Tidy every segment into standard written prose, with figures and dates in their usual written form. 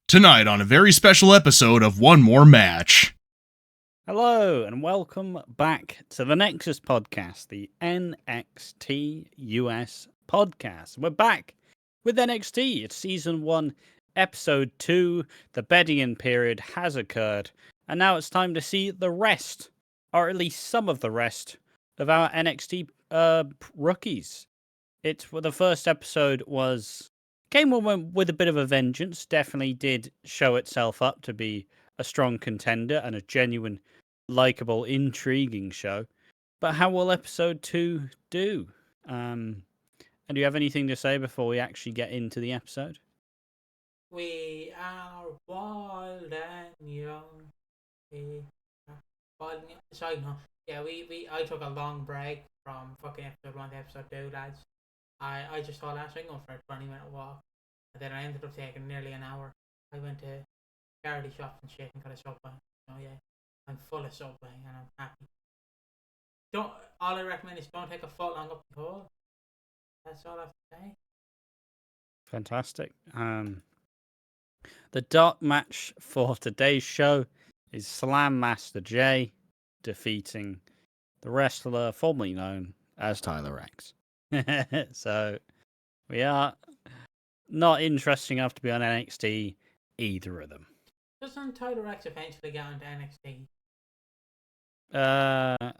Tonight on a very special episode of One More Match. Hello and welcome back to the Nxtus podcast, the NXT US podcast. We're back with NXT. It's season 1, episode 2. The bedding-in period has occurred, and now it's time to see the rest, or at least some of the rest, of our NXT rookies. The first episode came with a bit of a vengeance. Definitely did show itself up to be a strong contender and a genuine, likable, intriguing show. But how will episode 2 do? And do you have anything to say before we actually get into the episode? We are wild and young. We are wild and young. Sorry, no. Yeah, I took a long break from fucking episode 1 to episode 2, lads. I just thought last week going for a 20-minute walk, and then I ended up taking nearly an hour. I went to charity shops and shit and got a Subway. Oh yeah, I'm full of Subway and I'm happy. All I recommend is don't take a foot long up the hole. That's all I have to say. Fantastic. The dark match for today's show is Slam Master Jay defeating the wrestler formerly known as Tyler X. So we are not interesting enough to be on NXT, either of them. Doesn't Tyler X eventually get onto NXT? A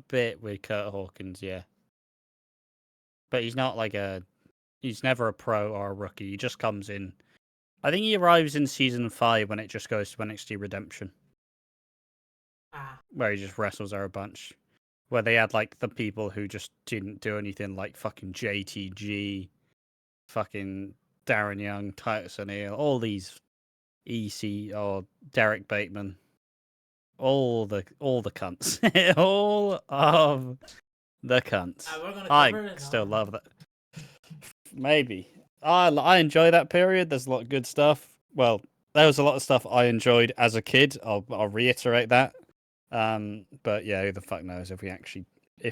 bit with Kurt Hawkins, yeah. But he's not he's never a pro or a rookie. He just comes in. I think he arrives in season 5 when it just goes to NXT Redemption. Where he just wrestles there a bunch. Where they had the people who just didn't do anything, like fucking JTG, fucking Darren Young, Titus O'Neil, all these EC or Derek Bateman. All the cunts. All of the cunts. I still love that. Maybe. I enjoy that period. There's a lot of good stuff. Well, there was a lot of stuff I enjoyed as a kid. I'll reiterate that. But yeah, who the fuck knows if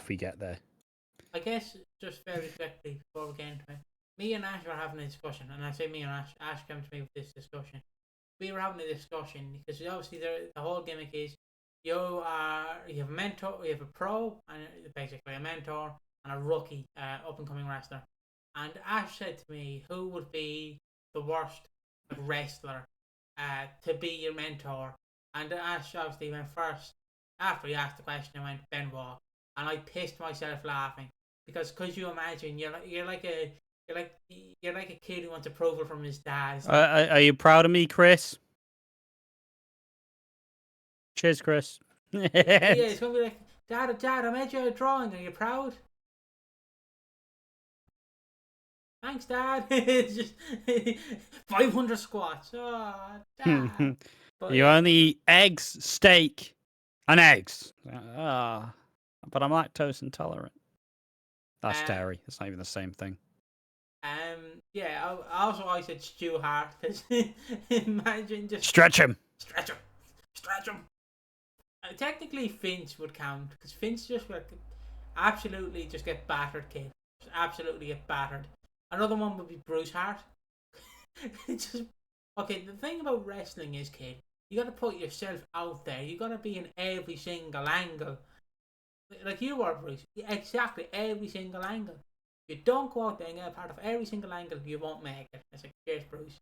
we get there. I guess just very quickly before we get into it, me and Ash were having a discussion, and I say me and Ash came to me with this discussion. We were having a discussion because obviously the whole gimmick is you have a mentor, you have a pro, and basically a mentor and a rookie, up and coming wrestler. And Ash said to me, who would be the worst wrestler to be your mentor? And Ash obviously went first. After he asked the question, I went Benoit, and I pissed myself laughing because you imagine you're like a kid who wants approval from his dad. Are you proud of me, Chris? Cheers, Chris. Yeah, it's gonna be like, Dad, I made you a drawing. Are you proud? Thanks, Dad. It's just 500 squats. Oh, Dad. You only eat eggs, steak, and eggs. But I'm lactose intolerant. That's dairy. It's not even the same thing. Yeah. I said Stu Hart because imagine just stretch him. Technically, Finch would count because Finch just would absolutely just get battered, kid. Just absolutely get battered. Another one would be Bruce Hart. It's just okay. The thing about wrestling is, kid, you got to put yourself out there. You got to be in every single angle, like you are, Bruce. Exactly, every single angle. If you don't go out there and get a part of every single angle, you won't make it. It's like, cheers, Bruce.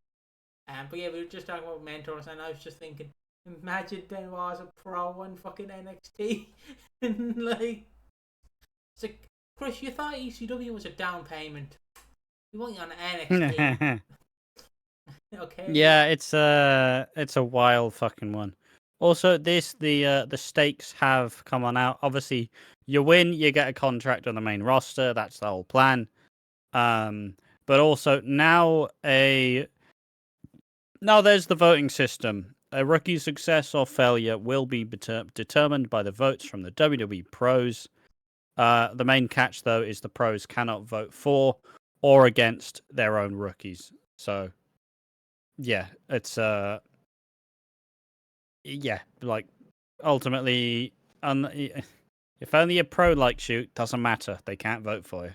But yeah, we were just talking about mentors, and I was just thinking, imagine Benoit as a pro in fucking NXT, and it's like, Chris, you thought ECW was a down payment. You want you on NXT. Okay. Yeah, it's a wild fucking one. Also, the stakes have come on out. Obviously, you win, you get a contract on the main roster. That's the whole plan. But also now there's the voting system. A rookie's success or failure will be determined by the votes from the WWE pros. The main catch, though, is the pros cannot vote for or against their own rookies. So, yeah, it's ultimately, if only a pro likes you, doesn't matter. They can't vote for you.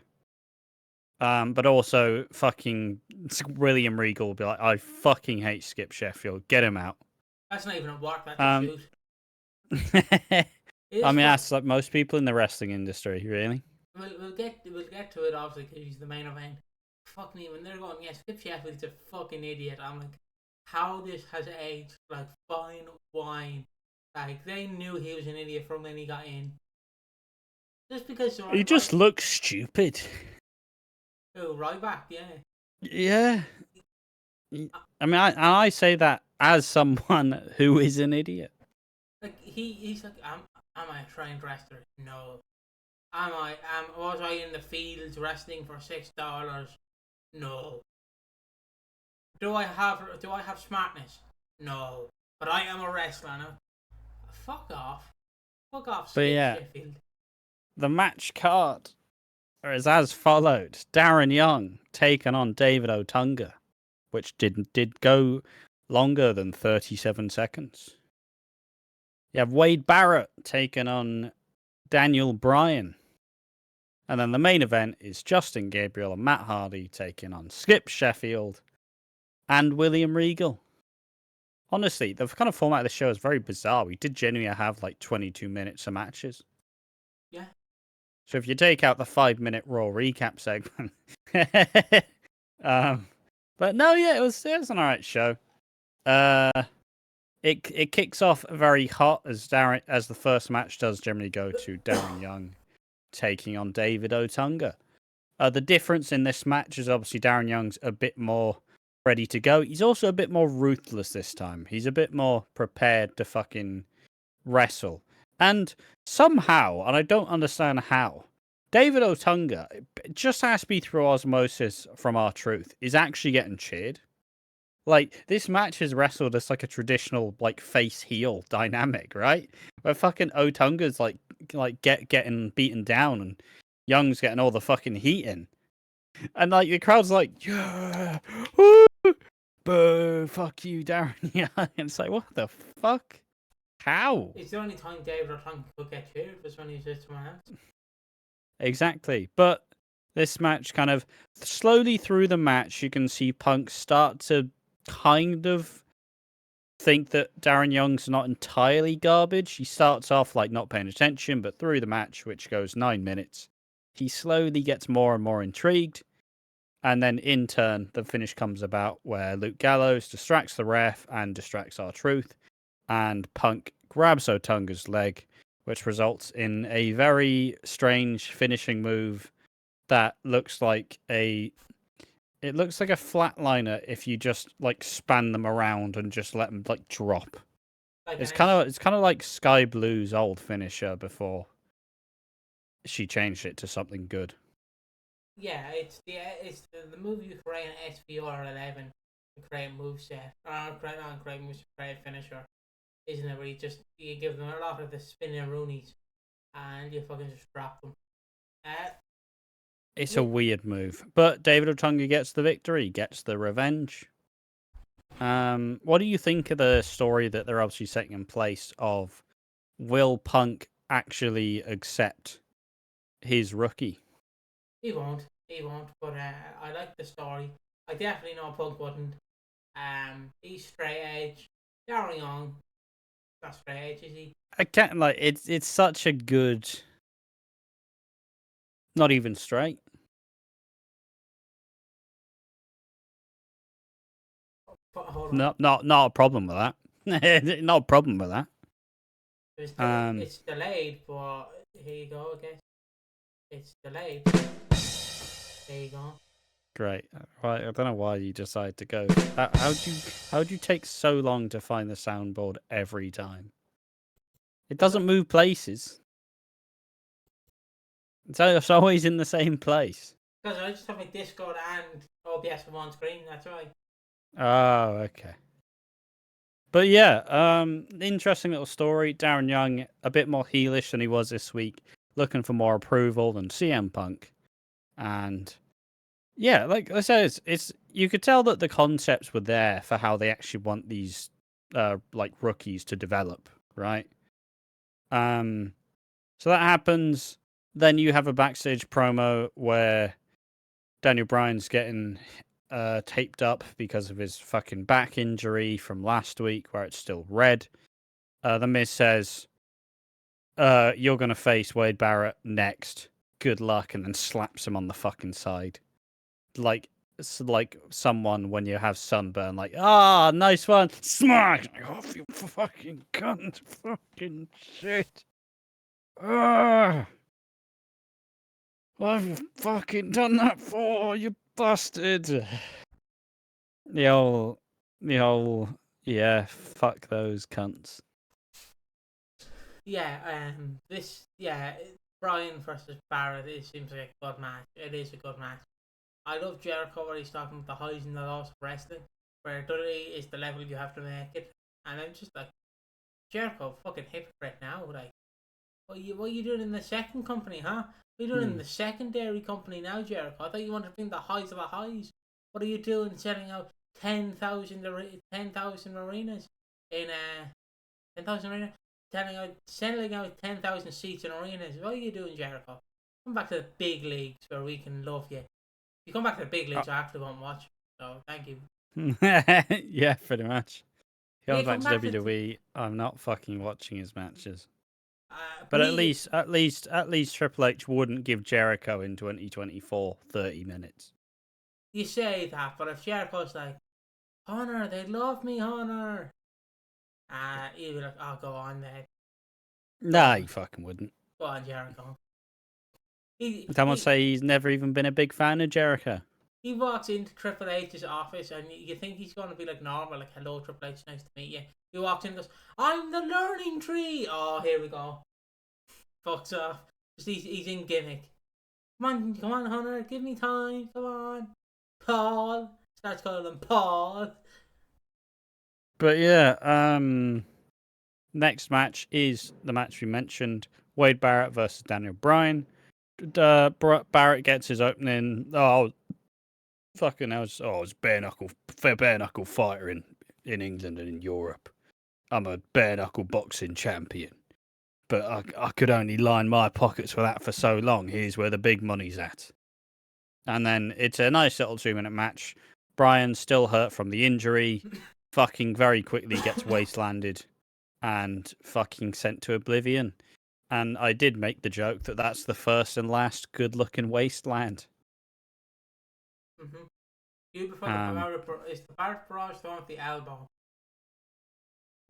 But also fucking William Regal will be like, I fucking hate Skip Sheffield. Get him out. That's not even a work. That's a shoot. I mean, that's like most people in the wrestling industry, really. We'll get to it obviously because he's the main event. Fuck me, when they're going, yes, Skip Sheffield's a fucking idiot. I'm like, how this has aged like fine wine. Like they knew he was an idiot from when he got in. Just because he just looks stupid. Oh, Ryback, yeah. Yeah. I mean, I say that as someone who is an idiot. Like he's like, am I a trained wrestler? No. Was I in the fields wrestling for $6? No. Do I have smartness? No. But I am a wrestler now. Fuck off. Fuck off, Skip Sheffield. The match card is as followed. Darren Young taking on David Otunga, which did go longer than 37 seconds. You have Wade Barrett taking on Daniel Bryan. And then the main event is Justin Gabriel and Matt Hardy taking on Skip Sheffield and William Regal. Honestly, the kind of format of the show is very bizarre. We did genuinely have like 22 minutes of matches. Yeah. So if you take out the 5-minute Raw recap segment. But no, yeah, it was an alright show. It kicks off very hot as the first match does generally go to Darren Young taking on David Otunga. The difference in this match is obviously Darren Young's a bit more ready to go. He's also a bit more ruthless this time. He's a bit more prepared to fucking wrestle. And somehow, and I don't understand how, David Otunga, just has to be through osmosis from R-Truth, is actually getting cheered. Like, this match is wrestled as like a traditional like face-heel dynamic, right? Where fucking Otunga's like getting beaten down and Young's getting all the fucking heat in. And like the crowd's like, yeah, woo, boo, fuck you, Darren. Yeah, and it's like, what the fuck? How? It's the only time David Otunga could get cheered was when he was with someone else. Exactly. But this match kind of slowly through the match, you can see Punk start to kind of think that Darren Young's not entirely garbage. He starts off like not paying attention, but through the match, which goes 9 minutes, he slowly gets more and more intrigued. And then in turn, the finish comes about where Luke Gallows distracts the ref and distracts R-Truth, and Punk grabs Otunga's leg, which results in a very strange finishing move that looks like a flatliner if you just like span them around and just let them like drop. Like it's kind of like Sky Blue's old finisher before she changed it to something good. Yeah, it's the move you create an SVR 11 to create a moveset. Create a finisher, isn't it? Where you give them a lot of the spinning roonies and you fucking just drop them. It's a weird move, but David Otunga gets the victory, gets the revenge. What do you think of the story that they're obviously setting in place of will Punk actually accept his rookie? He won't, but I like the story. I definitely know Punk wouldn't. He's straight edge. Darren Young, not straight edge, is he? I can't, like, it's such a good... Not even straight. No, not a problem with that. Not a problem with that. It's delayed, but here you go, I guess. It's delayed. There you go. Great. Right, I don't know why you decided to go. How'd you take so long to find the soundboard every time? It doesn't move places. It's always in the same place. Because I just have my Discord and OBS on one screen, that's right. Oh, okay. But yeah, interesting little story. Darren Young, a bit more heelish than he was this week, looking for more approval than CM Punk. And yeah, like I said, it's you could tell that the concepts were there for how they actually want these like rookies to develop, right? So that happens. Then you have a backstage promo where Daniel Bryan's getting taped up because of his fucking back injury from last week, where it's still red. The Miz says, "You're gonna face Wade Barrett next. Good luck," and then slaps him on the fucking side, like it's like someone when you have sunburn, like, nice one, smash off you fucking cunt, fucking shit. What have you fucking done that for, you bastard? The old, yeah, fuck those cunts. Yeah, Bryan versus Barrett, it seems like a good match. It is a good match. I love Jericho where he's talking about the highs and the lows of wrestling, where WWE is the level you have to make it. And I'm just like, Jericho, fucking hypocrite now. Like, what are you doing in the second company, huh? What are you doing in the secondary company now, Jericho? I thought you wanted to bring the highs of the highs. What are you doing selling out 10,000 arenas in 10,000 arenas? Selling out 10,000 seats in arenas. What are you doing, Jericho? Come back to the big leagues where we can love you. If you come back to the big leagues, I actually won't watch. So thank you. Yeah, pretty much. He comes come back to back to WWE. I'm not fucking watching his matches. but at least Triple H wouldn't give Jericho in 2024 30 minutes. you say that, but if Jericho's like, Hunter, they love me, Hunter. You'd be like, oh, go on, then. Nah, he fucking wouldn't. Go on, Jericho. Someone say he's never even been a big fan of Jericho. He walks into Triple H's office and you think he's going to be like normal, like, hello, Triple H, nice to meet you. He walks in and goes, I'm the learning tree. Oh, here we go. Fucks off. He's in gimmick. Come on, Hunter, give me time. Come on. Paul. Starts calling him Paul. But yeah, next match is the match we mentioned. Wade Barrett versus Daniel Bryan. Barrett gets his opening. Oh, fucking hell. It's bare knuckle fighter in England and in Europe. I'm a bare knuckle boxing champion. But I could only line my pockets for that for so long. Here's where the big money's at. And then it's a nice little 2-minute match. Bryan's still hurt from the injury. Fucking very quickly gets wastelanded and fucking sent to oblivion. And I did make the joke that that's the first and last good-looking wasteland. Mm-hmm. You prefer is the Barrett Barrage the one with the elbow?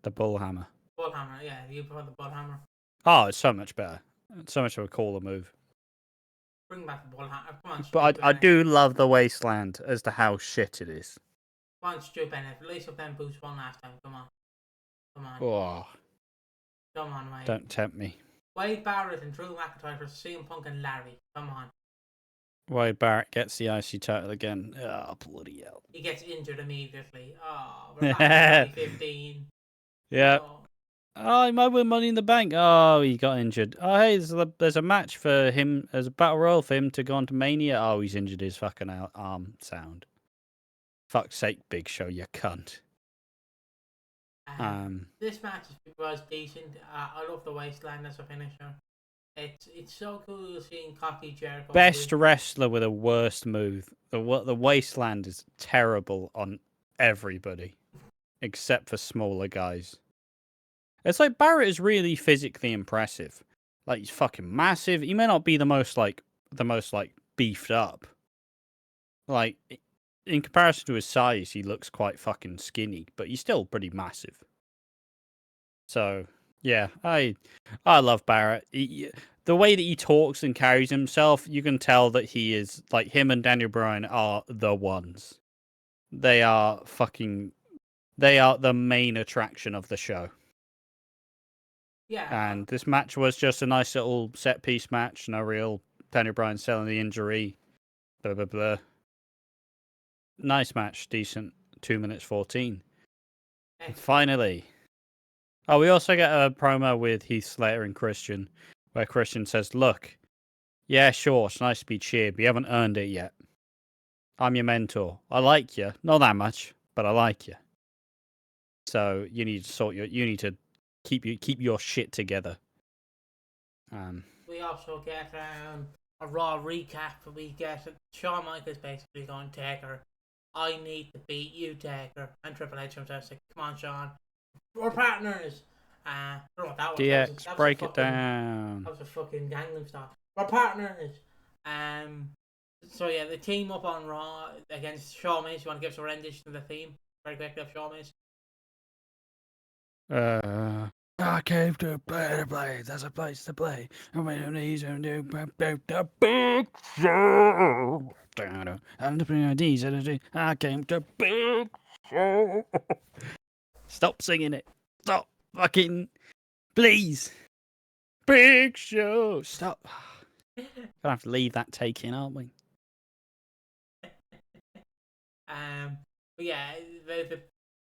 The bullhammer. Bullhammer, yeah. You prefer the bullhammer? Oh, it's so much better. It's so much of a cooler move. Bring back the bullhammer. Come on, But I do love the wasteland as to how shit it is. Come on, Stu Bennett. Release up them boots one last time. Come on. Oh, Come on, Wade. don't tempt me. Wade Barrett and Drew McIntyre versus CM Punk and Larry. Come on. Wade Barrett gets the IC title again. Oh, bloody hell. He gets injured immediately. Oh, we're back in 2015. Yeah. Oh, he might win Money in the Bank. Oh, he got injured. Oh, hey, there's a match for him. There's a battle royal for him to go on to Mania. Oh, he's injured his fucking arm sound. Fuck's sake, Big Show, you cunt. This match was decent. I love the Wasteland as a finisher. It's so cool seeing cocky Jericho. Best wrestler with a worst move. The Wasteland is terrible on everybody, except for smaller guys. It's like Barrett is really physically impressive. Like, he's fucking massive. He may not be the most beefed up. Like, in comparison to his size, he looks quite fucking skinny, but he's still pretty massive. So, yeah, I love Barrett. The way that he talks and carries himself, you can tell that he is, like, him and Daniel Bryan are the ones. They are the main attraction of the show. Yeah. And this match was just a nice little set piece match. No real Daniel Bryan selling the injury. Blah, blah, blah. Nice match. Decent. 2 minutes 14. And finally. Oh, we also get a promo with Heath Slater and Christian, where Christian says, look, yeah, sure, it's nice to be cheered, but you haven't earned it yet. I'm your mentor. I like you. Not that much, but I like you. So you need to keep your shit together. We also get Raw recap, we get Shawn Michaels basically going, Taker, I need to beat you, Taker. And Triple H himself like, come on, Shawn, we're partners. I don't know what that was. DX, That was break a it down. That was a fucking Gangnam Style. We're partners. So yeah, the team up on Raw against Shawn Michaels. You want to give us a rendition of the theme very quickly of Shawn Michaels? I came to play. There's a place to play. And we don't need to do the big show. And the I came to big show. Stop singing it. Stop fucking. Please. Big show. Stop. Gonna have to leave that take in, aren't we? But yeah,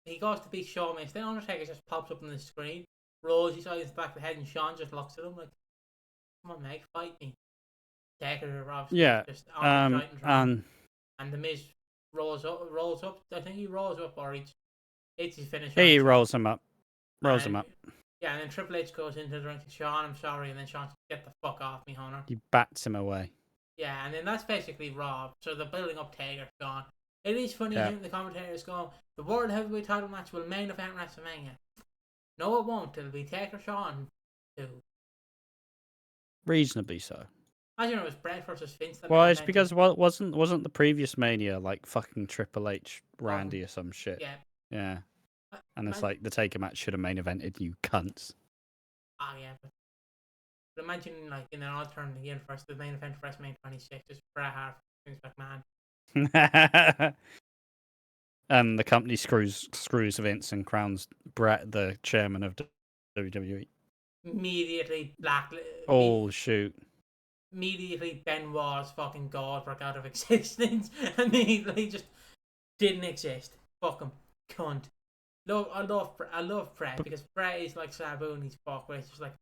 he goes to beat Shawn Michaels. Then Undertaker just pops up on the screen. Rosie's eyes back of the head, and Shawn just looks at him like, "Come on, mate, fight me." Taker obviously just and the Miz rolls up. I think he rolls up, or he hits his finish. He rolls him up. Him up. Yeah, and then Triple H goes into the ring to Shawn, I'm sorry, and then Shawn says, get the fuck off me, Hunter. He bats him away. Yeah, and then that's basically Raw. So they're building up Taker, Shawn. It is funny hearing the commentators go, the World Heavyweight title match will main event WrestleMania. No, it won't. It'll be Taker, Shawn, too. Reasonably so. As you know, it was Bret versus Vince. Well, it's because wasn't the previous Mania like fucking Triple H, Randy, or some shit? Yeah. Yeah. And it's like the Taker match should have main evented, you cunts. Ah, yeah. But imagine, like, in an alternate universe, the main event for WrestleMania 26 is Bret Hart versus Vince McMahon. And the company screws Vince and crowns Bret the chairman of WWE. Immediately shoot. Immediately Benoit's fucking Goldberg out of existence. Immediately just didn't exist. Fuck him. Cunt. I love Bret because Bret is like Sabu and he's fuck, but it's just like,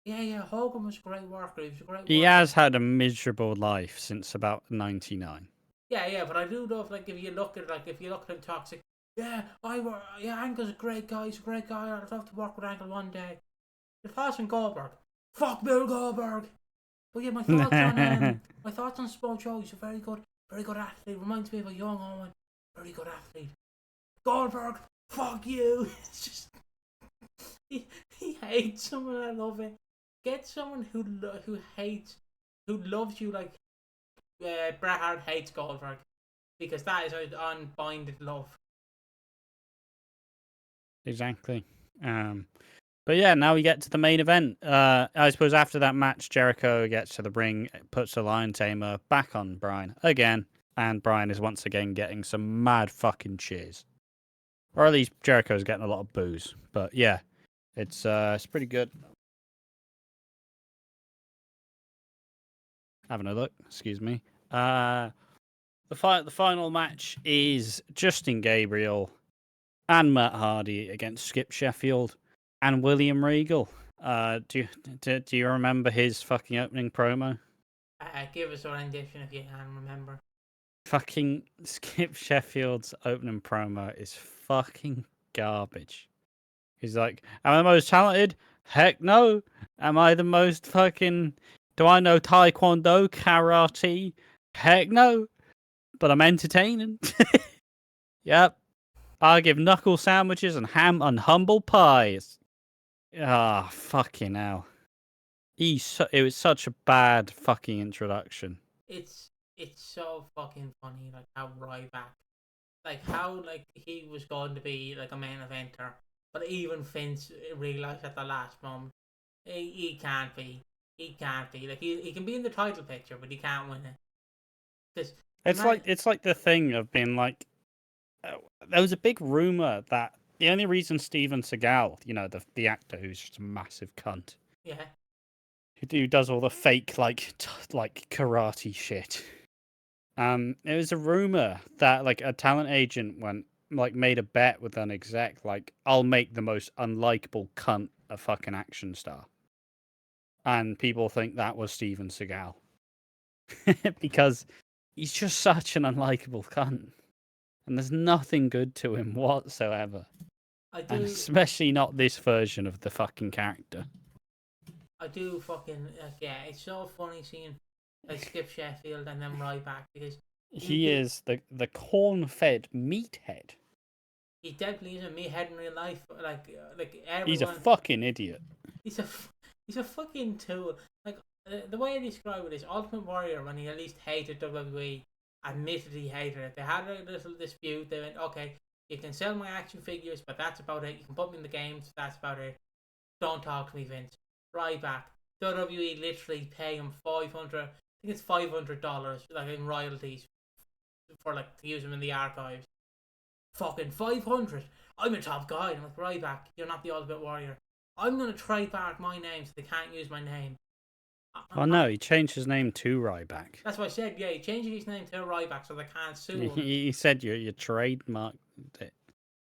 yeah, Hogan was a great worker. He has had a miserable life since about 99. Yeah, but I do love, like, if you look at him toxic, Angle's a great guy. He's a great guy. I'd love to work with Angle one day. Your thoughts on Goldberg? Fuck Bill Goldberg. But yeah, my thoughts on Samoa Joe. He's a very good athlete. Reminds me of a young Owen. Very good athlete. Goldberg. Fuck you. It's just he hates someone. I love it. Get someone who loves you like Bret Hart hates Goldberg, because that is an unbinded love. Exactly. But yeah, now we get to the main event. I suppose after that match, Jericho gets to the ring, puts a lion tamer back on Bryan again, and Bryan is once again getting some mad fucking cheers. Or at least Jericho's getting a lot of boos. But yeah, it's pretty good. Having a look, excuse me. The final match is Justin Gabriel and Matt Hardy against Skip Sheffield and William Regal. Do you remember his fucking opening promo? Give us a rendition if you can remember. Fucking Skip Sheffield's opening promo is fucking garbage. He's like, am I the most talented? Heck no. Am I the most fucking... Do I know Taekwondo, karate? Heck no. But I'm entertaining. Yep. I give knuckle sandwiches and ham and humble pies. Ah, fucking hell. It was such a bad fucking introduction. It's so fucking funny, like how Ryback, like how like he was going to be like a main eventer, but even Vince realized at the last moment he can't be. He can't be. Like he can be in the title picture, but he can't win it. It's like the thing of being like, there was a big rumor that the only reason Steven Seagal, you know, the actor who's just a massive cunt, yeah, who does all the fake like karate shit. It was a rumor that like a talent agent made a bet with an exec, like, I'll make the most unlikable cunt a fucking action star. And people think that was Steven Seagal. Because he's just such an unlikable cunt. And there's nothing good to him whatsoever. And especially not this version of the fucking character. I do fucking... yeah, it's so funny seeing like Skip Sheffield and then Ryback, because He is the corn-fed meathead. he definitely is a meathead in real life. Like He's a everyone, fucking idiot. he's a he's a fucking tool. Like the way I describe it is Ultimate Warrior, when he at least hated WWE, admitted he hated it. They had a little dispute. They went, okay, you can sell my action figures, but that's about it. You can put me in the games, that's about it. Don't talk to me, Vince. Ryback. WWE literally pay him $500. I think it's $500 like in royalties for like to use him in the archives. Fucking 500. I'm a top guy. I'm like, Ryback, you're not the Ultimate Warrior. I'm gonna trademark my name so they can't use my name. Oh no, he changed his name to Ryback. That's what I said. Yeah, he changed his name to Ryback so they can't sue him. He said you trademarked it.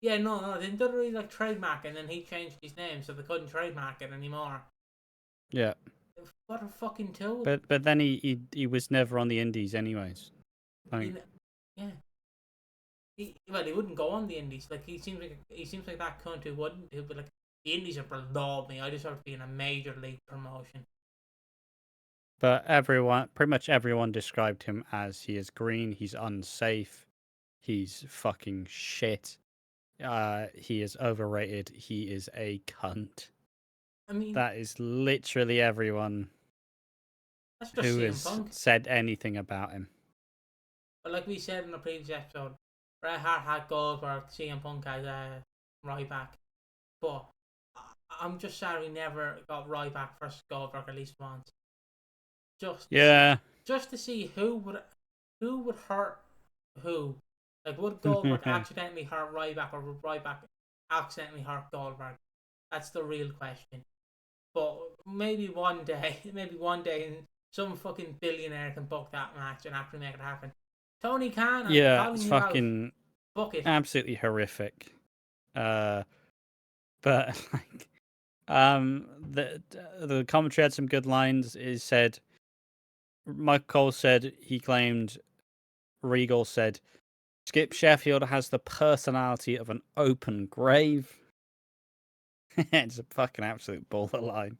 Yeah, no, they didn't really like trademark, and then he changed his name so they couldn't trademark it anymore. Yeah. What a fucking tool. But then he was never on the indies anyways. Like, yeah. He wouldn't go on the indies. Like he seems like that cunt who wouldn't. He'd be like, the indies are below me. I deserve to be in a major league promotion. but pretty much everyone described him as he is green, he's unsafe, he's fucking shit. He is overrated, he is a cunt. I mean, that is literally everyone that's just who CM has Punk. said anything about him. But like we said in the previous episode, Bret Hart had Goldberg, CM Punk had Ryback. But I'm just sorry we never got Ryback versus Goldberg at least once. Just to see who would hurt who. Like, would Goldberg accidentally hurt Ryback, or would Ryback accidentally hurt Goldberg? That's the real question. But maybe one day, some fucking billionaire can book that match and actually make it happen. Tony Khan, it's fucking book it. Absolutely horrific. But like, the commentary had some good lines. It said, Mike Cole said, he claimed, Regal said, Skip Sheffield has the personality of an open grave. It's a fucking absolute borderline.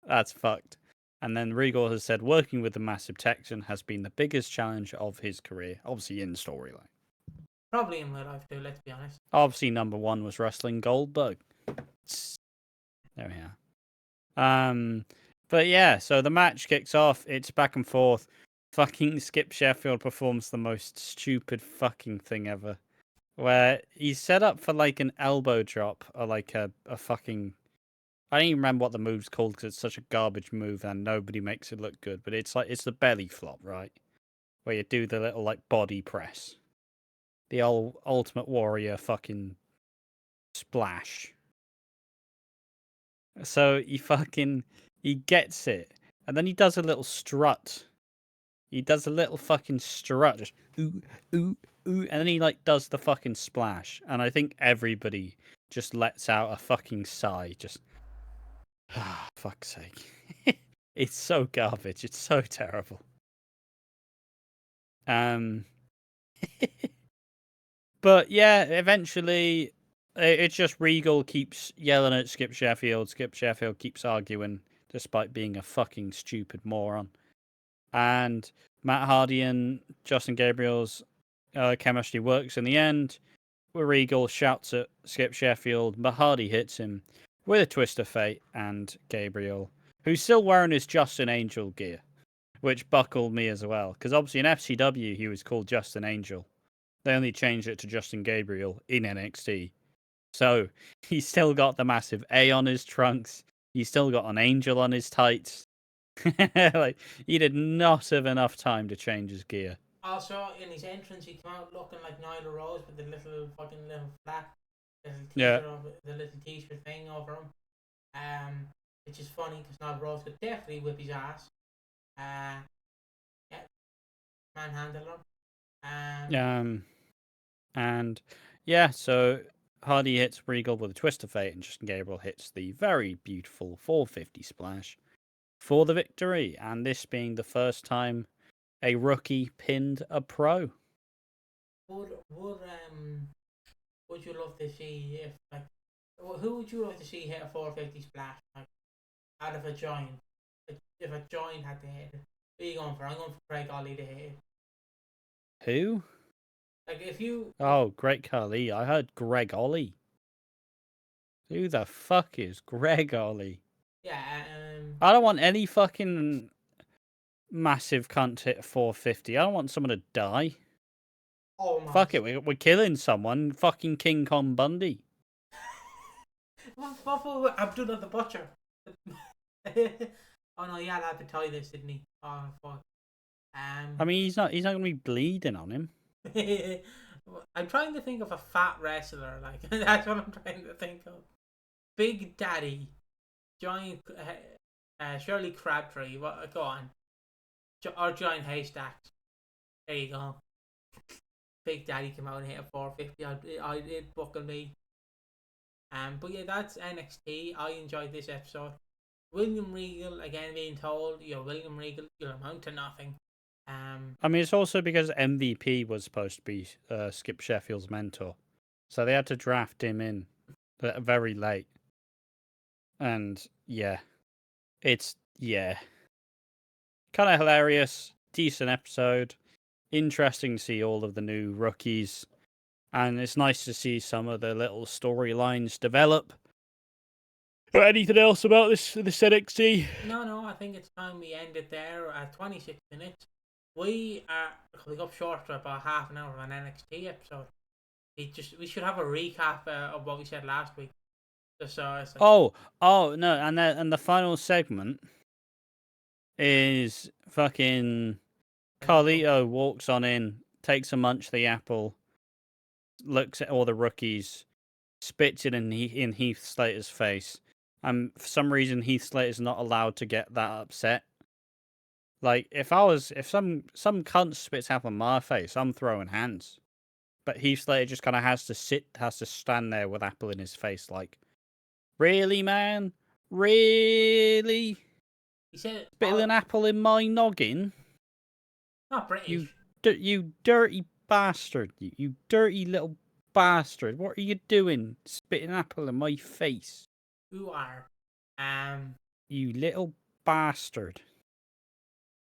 That's fucked. And then Regal has said, working with the Massive Texan has been the biggest challenge of his career. Obviously in storyline. Probably in real life too, let's be honest. Obviously number one was wrestling Goldberg. There we are. But yeah, so the match kicks off. It's back and forth. Fucking Skip Sheffield performs the most stupid fucking thing ever. Where he's set up for like an elbow drop or like a fucking... I don't even remember what the move's called because it's such a garbage move and nobody makes it look good. But it's the belly flop, right? Where you do the little like body press. The old Ultimate Warrior fucking splash. So he gets it. And then he does a little strut. He does a little fucking strut. Just ooh, ooh, ooh. And then he like does the fucking splash. And I think everybody just lets out a fucking sigh. Just, ah, fuck's sake. It's so garbage. It's so terrible. But yeah, eventually it's just Regal keeps yelling at Skip Sheffield. Skip Sheffield keeps arguing despite being a fucking stupid moron. And Matt Hardy and Justin Gabriel's chemistry works in the end, where Regal shouts at Skip Sheffield, but Hardy hits him with a twist of fate, and Gabriel, who's still wearing his Justin Angel gear, which buckled me as well, because obviously in FCW he was called Justin Angel. They only changed it to Justin Gabriel in NXT. So he's still got the massive A on his trunks. He's still got an angel on his tights. Like, he did not have enough time to change his gear. Also, in his entrance, he came out looking like Nyla Rose with the little flat, little t-shirt thing over him. Which is funny because Nyla Rose could definitely whip his ass. Yeah, manhandle him. And yeah, so Hardy hits Regal with a twist of fate, and Justin Gabriel hits the very beautiful 450 splash for the victory. And this being the first time a rookie pinned a pro. Would you love to see if who would you love to see hit a 450 splash out of a giant? If a giant had to hit it. Who are you going for? I'm going for Craig Ollie to hit. Who? Like, if you... Oh, Greg Khali. I heard Greg Ollie. Who the fuck is Greg Ollie? Yeah, I don't want any fucking massive cunt hit 450. I don't want someone to die. almost. Fuck it, we're killing someone. Fucking King Kong Bundy. What about Abdullah the Butcher? Oh no, yeah, had to tie this, didn't he? Oh fuck. I mean, he's not gonna be bleeding on him. I'm trying to think of a fat wrestler. Like that's what I'm trying to think of. Big Daddy, giant, Shirley Crabtree. What? Go on. Or Giant Haystacks. There you go. Big Daddy came out and hit a 450. It buckled me. But yeah, that's NXT. I enjoyed this episode. William Regal again being told, "You're William Regal. You'll amount to nothing." I mean, it's also because MVP was supposed to be Skip Sheffield's mentor, so they had to draft him in very late. And yeah, it's kind of hilarious, decent episode, interesting to see all of the new rookies, and it's nice to see some of the little storylines develop. Anything else about this NXT? No, I think it's time we end it there at 26 minutes. We are coming up short for about half an hour of an NXT episode. We should have a recap of what we said last week. Just so it's like, Oh no, and the final segment is fucking Carlito walks on in, takes a munch of the apple, looks at all the rookies, spits it in Heath Slater's face. And for some reason, Heath Slater's not allowed to get that upset. Like, if some cunt spits apple in my face, I'm throwing hands. But Heath Slater just kind of has to stand there with apple in his face, like, really, man? Really? he said, Spitting an apple in my noggin? not British. You dirty bastard. You dirty little bastard. What are you doing? Spitting an apple in my face? Who are? You little bastard.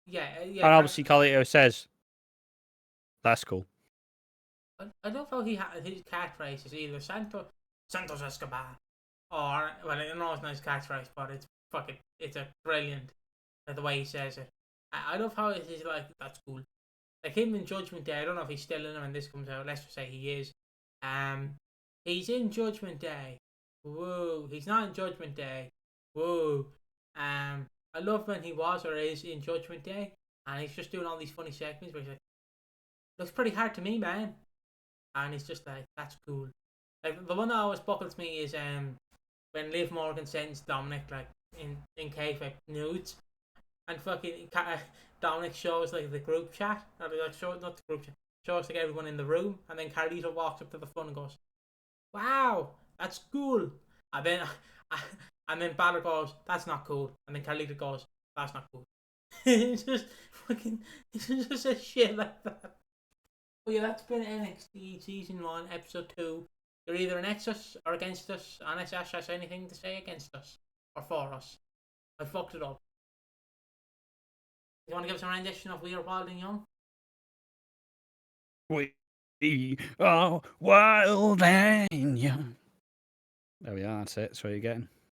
Yeah. And obviously, Carlito says, "That's cool." I love how his catchphrase is either Santos Escobar, or well, I know it's a nice catchphrase, but it's a brilliant the way he says it. I love how he's like, "That's cool." Like him in Judgment Day. I don't know if he's still in it when this comes out. Let's just say he is. He's in Judgment Day. Whoa, he's not in Judgment Day. Whoa. I love when he was or is in Judgment Day, and he's just doing all these funny segments where he's like, "Looks pretty hard to me, man," and he's just like, "That's cool." Like the one that always buckles me is when Liv Morgan sends Dominic like in kayfabe nudes, and fucking Dominic shows like the group chat, or like not the group chat, shows like everyone in the room, and then Carlito walks up to the phone and goes, "Wow, that's cool." And then Balor goes, "That's not cool." And then Carlito goes, "That's not cool." It's just a shit like that. Well, yeah, that's been NXT Season 1, Episode 2. You're either an Nxtus or against us, unless Ash has anything to say against us or for us. I fucked it up. You want to give us a rendition of We Are Wild and Young? We are wild and young. There we are, that's it. That's what you're getting.